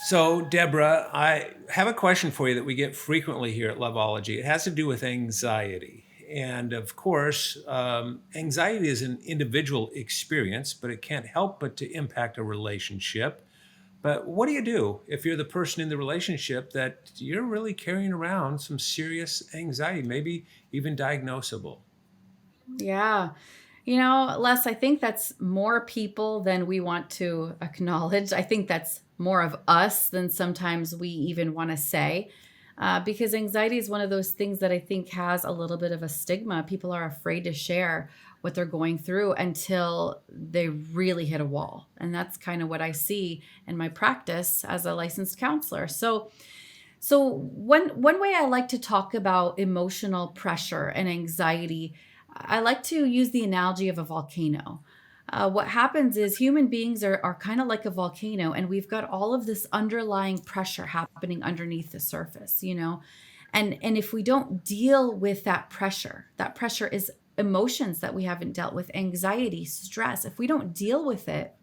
So, Deborah, I have a question for you that we get frequently here at Loveology. It has to do with anxiety. And of course, anxiety is an individual experience, but it can't help but to impact a relationship. But what do you do if you're the person in the relationship that you're really carrying around some serious anxiety, maybe even diagnosable? Yeah. Les, I think that's more people than we want to acknowledge. I think that's more of us than sometimes we even want to say. Because anxiety is one of those things that I think has a little bit of a stigma. People are afraid to share what they're going through until they really hit a wall. And that's kind of what I see in my practice as a licensed counselor. So one way I like to talk about emotional pressure and anxiety, I like to use the analogy of a volcano. What happens is human beings are kind of like a volcano, and we've got all of this underlying pressure happening underneath the surface, and if we don't deal with that pressure is emotions that we haven't dealt with, anxiety, stress. If we don't deal with it,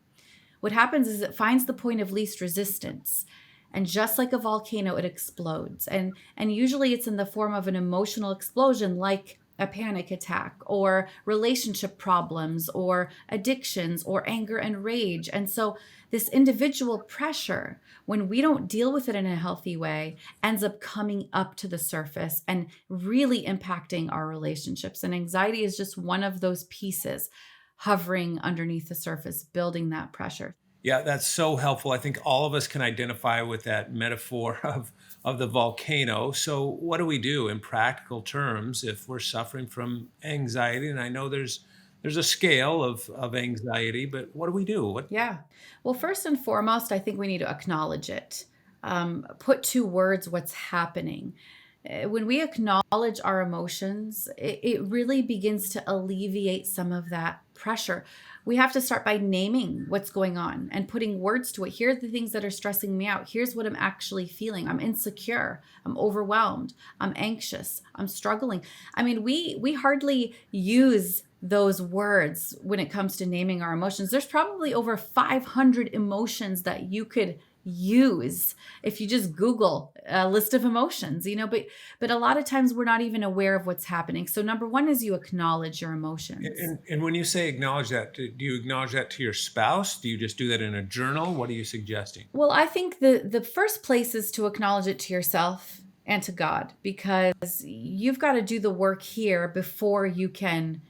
what happens is it finds the point of least resistance. And just like a volcano, it explodes. And usually it's in the form of an emotional explosion like a panic attack or relationship problems or addictions or anger and rage. And so this individual pressure, when we don't deal with it in a healthy way, ends up coming up to the surface and really impacting our relationships. And anxiety is just one of those pieces hovering underneath the surface, building that pressure. Yeah, that's so helpful. I think all of us can identify with that metaphor of the volcano. So, what do we do in practical terms if we're suffering from anxiety? And I know there's a scale of anxiety, but what do we do? What Yeah. Well, first and foremost, I think we need to acknowledge it. Put to words what's happening. When we acknowledge our emotions, it really begins to alleviate some of that pressure. We have to start by naming what's going on and putting words to it. Here are the things that are stressing me out. Here's what I'm actually feeling. I'm insecure. I'm overwhelmed. I'm anxious. I'm struggling. I mean, we hardly use those words when it comes to naming our emotions. There's probably over 500 emotions that you could use if you just Google a list of emotions, but a lot of times we're not even aware of what's happening. So number one is you acknowledge your emotions. and when you say acknowledge that, do you acknowledge that to your spouse? Do you just do that in a journal? What are you suggesting? Well, I think the first place is to acknowledge it to yourself and to God, because you've got to do the work here before you can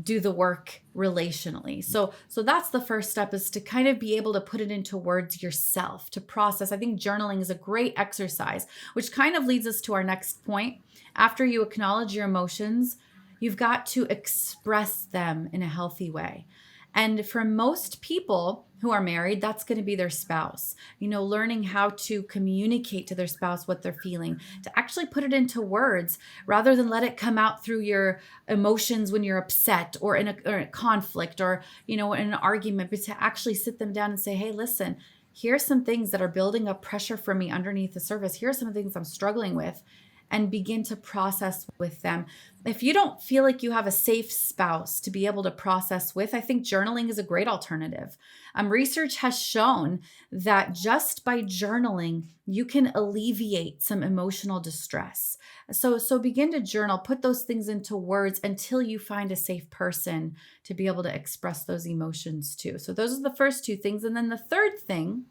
do the work relationally. So that's the first step, is to kind of be able to put it into words yourself, to process. I think journaling is a great exercise, which kind of leads us to our next point. After you acknowledge your emotions, you've got to express them in a healthy way. And for most people who are married, that's going to be their spouse. Learning how to communicate to their spouse what they're feeling, to actually put it into words rather than let it come out through your emotions when you're upset or in a conflict or, in an argument, but to actually sit them down and say, hey, listen, here's some things that are building up pressure for me underneath the surface. Here are some things I'm struggling with, and begin to process with them. If you don't feel like you have a safe spouse to be able to process with, I think journaling is a great alternative. Research has shown that just by journaling, you can alleviate some emotional distress. So begin to journal, put those things into words until you find a safe person to be able to express those emotions to. So those are the first two things. And then the third thing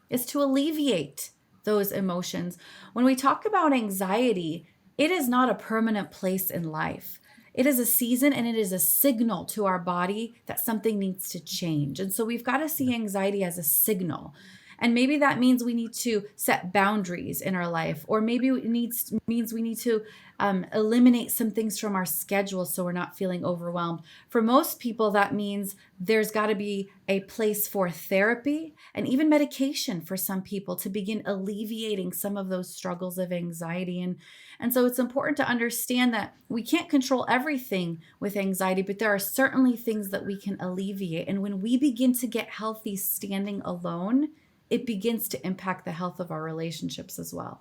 is to alleviate those emotions. When we talk about anxiety, it is not a permanent place in life. It is a season, and it is a signal to our body that something needs to change. And so we've got to see anxiety as a signal. And maybe that means we need to set boundaries in our life, or maybe means we need to eliminate some things from our schedule so we're not feeling overwhelmed. For most people, that means there's got to be a place for therapy and even medication for some people to begin alleviating some of those struggles of anxiety. And so it's important to understand that we can't control everything with anxiety, but there are certainly things that we can alleviate. And when we begin to get healthy standing alone, it begins to impact the health of our relationships as well.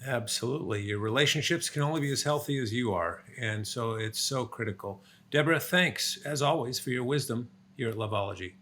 Absolutely. Your relationships can only be as healthy as you are. And so it's so critical. Deborah, thanks as always for your wisdom here at Loveology.